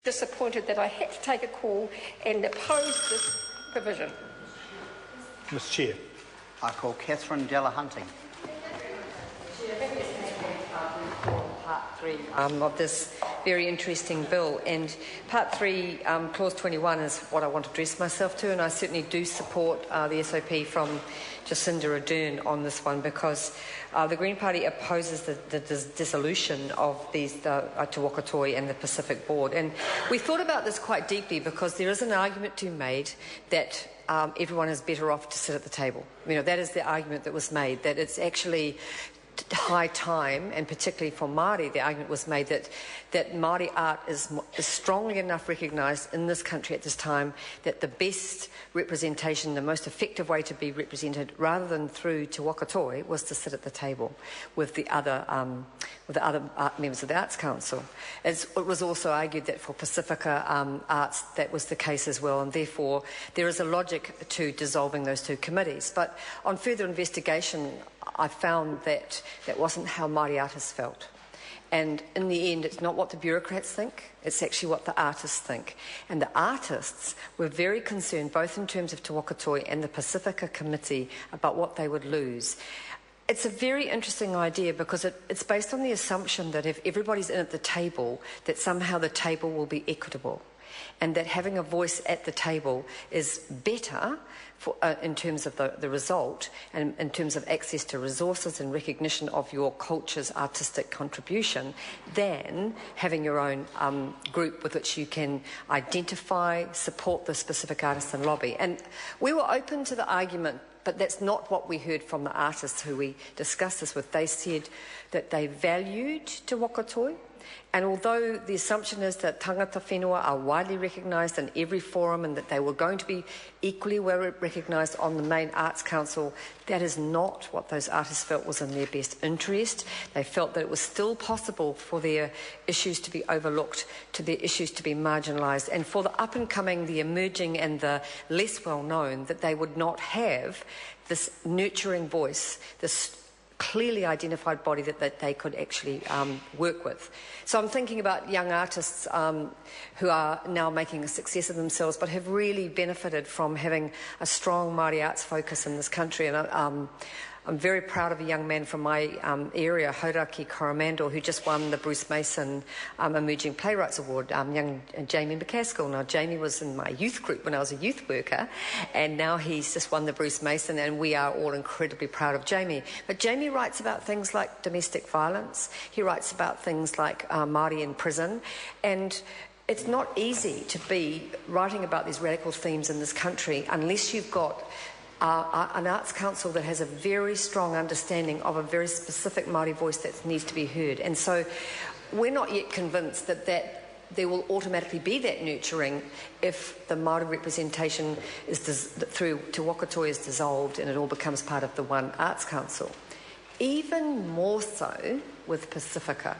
disappointed that I had to take a call and oppose this provision. Mr. Chair. I call Catherine Delahunting. Part 3 of this very interesting bill, and Part 3, Clause 21 is what I want to address myself to, and I certainly do support the SOP from Jacinda Ardern on this one, because the Green Party opposes the dissolution of these Te Wakatoi and the Pacific Board. And we thought about this quite deeply, because there is an argument to be made that everyone is better off to sit at the table. You know, that is the argument that was made, that it's actually high time, and particularly for Māori, the argument was made that Māori art is strongly enough recognised in this country at this time that the best representation, the most effective way to be represented, rather than through Te Wakatoi, was to sit at the table with the other members of the Arts Council. It was also argued that for Pacifica Arts that was the case as well, and therefore there is a logic to dissolving those two committees. But on further investigation, I found that that wasn't how Māori artists felt. And in the end, it's not what the bureaucrats think, it's actually what the artists think. And the artists were very concerned, both in terms of Te Wakatoi and the Pacifica Committee, about what they would lose. It's a very interesting idea, because it's based on the assumption that if everybody's in at the table, that somehow the table will be equitable, and that having a voice at the table is better in terms of the result, and in terms of access to resources and recognition of your culture's artistic contribution, than having your own group with which you can identify, support the specific artist and lobby. And we were open to the argument, but that's not what we heard from the artists who we discussed this with. They said that they valued Te Wakatoi, and although the assumption is that tangata whenua are widely recognised in every forum and that they were going to be equally well recognised on the main Arts Council, that is not what those artists felt was in their best interest. They felt that it was still possible for their issues to be overlooked, to their issues to be marginalised, and for the up-and-coming, the emerging and the less well-known, that they would not have this nurturing voice, this clearly identified body that they could actually work with. So I'm thinking about young artists who are now making a success of themselves, but have really benefited from having a strong Māori arts focus in this country. And I'm very proud of a young man from my area, Hauraki Coromandel, who just won the Bruce Mason Emerging Playwrights Award, young Jamie McCaskill. Now, Jamie was in my youth group when I was a youth worker, and now he's just won the Bruce Mason, and we are all incredibly proud of Jamie. But Jamie writes about things like domestic violence. He writes about things like Māori in prison, and it's not easy to be writing about these radical themes in this country unless you've got an Arts Council that has a very strong understanding of a very specific Māori voice that needs to be heard. And so we're not yet convinced that there will automatically be that nurturing if the Māori representation is through Te Wakatoi is dissolved and it all becomes part of the one Arts Council. Even more so with Pacifica,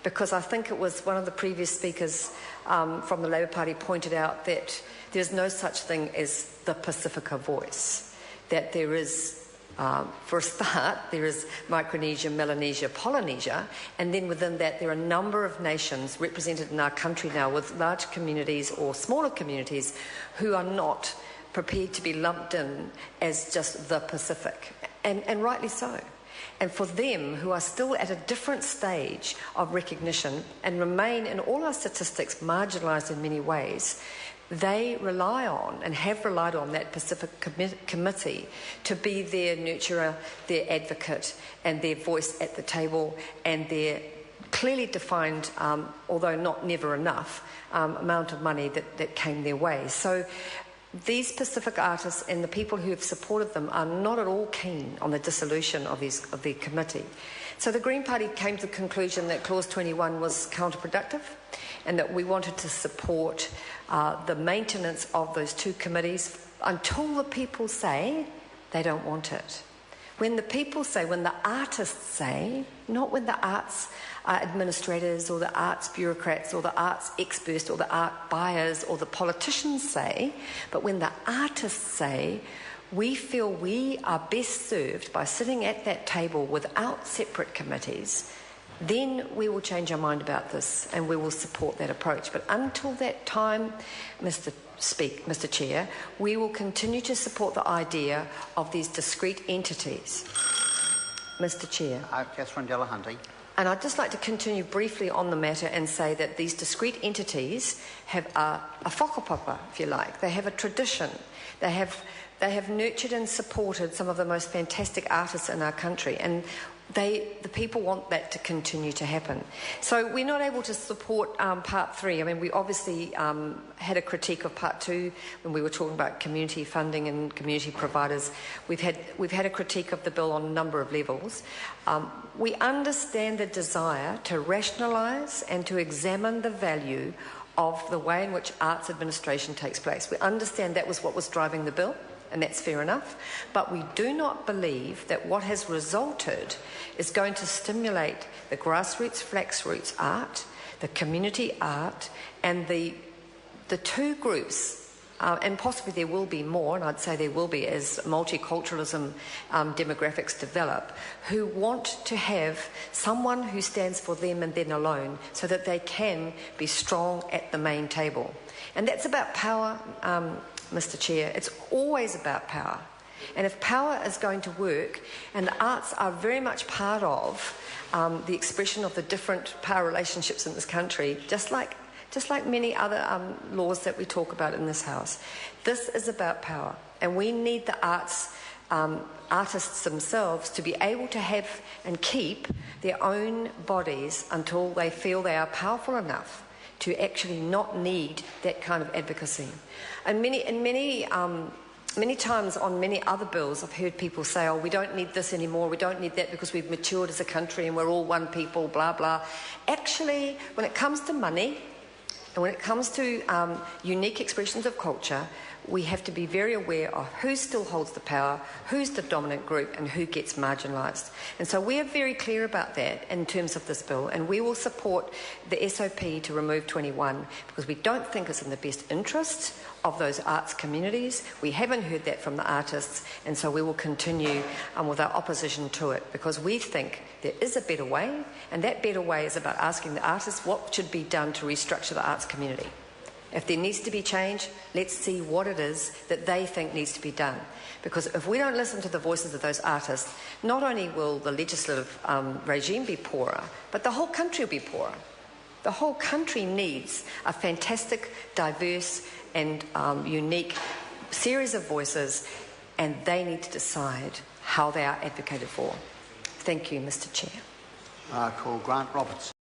because I think it was one of the previous speakers from the Labour Party pointed out that there's no such thing as the Pacifica voice. That there is, for a start, there is Micronesia, Melanesia, Polynesia, and then within that there are a number of nations represented in our country now with large communities or smaller communities who are not prepared to be lumped in as just the Pacific, and rightly so. And for them, who are still at a different stage of recognition and remain in all our statistics marginalised in many ways, they rely on and have relied on that Pacific Committee to be their nurturer, their advocate, and their voice at the table, and their clearly defined, although not never enough, amount of money that came their way. So these Pacific artists and the people who have supported them are not at all keen on the dissolution of the committee. So the Green Party came to the conclusion that Clause 21 was counterproductive, and that we wanted to support the maintenance of those two committees until the people say they don't want it. When the people say, when the artists say, not when the arts administrators or the arts bureaucrats or the arts experts or the art buyers or the politicians say, but when the artists say, we feel we are best served by sitting at that table without separate committees, then we will change our mind about this and we will support that approach. But until that time, Mr. Chair, we will continue to support the idea of these discrete entities. Mr. Chair. Catherine Delahunty. And I'd just like to continue briefly on the matter and say that these discrete entities have a whakapapa, if you like. They have a tradition. They have nurtured and supported some of the most fantastic artists in our country, and the people want that to continue to happen. So we're not able to support part 3. I mean, we obviously had a critique of part 2 when we were talking about community funding and community providers. We've had a critique of the bill on a number of levels. We understand the desire to rationalise and to examine the value of the way in which arts administration takes place. We understand that was what was driving the bill, and that's fair enough, but we do not believe that what has resulted is going to stimulate the grassroots, flaxroots art, the community art, and the two groups, and possibly there will be more, and I'd say there will be as multiculturalism demographics develop, who want to have someone who stands for them and them alone so that they can be strong at the main table. And that's about power, Mr. Chair. It's always about power. And if power is going to work, and the arts are very much part of the expression of the different power relationships in this country, just like many other laws that we talk about in this House, this is about power. And we need the artists themselves to be able to have and keep their own bodies until they feel they are powerful enough to actually not need that kind of advocacy. And many times on many other bills, I've heard people say, oh, we don't need this anymore, we don't need that because we've matured as a country and we're all one people, blah, blah. Actually, when it comes to money and when it comes to unique expressions of culture, we have to be very aware of who still holds the power, who's the dominant group, and who gets marginalised. And so we are very clear about that in terms of this bill, and we will support the SOP to remove 21 because we don't think it's in the best interest of those arts communities. We haven't heard that from the artists, and so we will continue with our opposition to it because we think there is a better way, and that better way is about asking the artists what should be done to restructure the arts community. If there needs to be change, let's see what it is that they think needs to be done. Because if we don't listen to the voices of those artists, not only will the legislative regime be poorer, but the whole country will be poorer. The whole country needs a fantastic, diverse and unique series of voices, and they need to decide how they are advocated for. Thank you, Mr. Chair. I call Grant Roberts.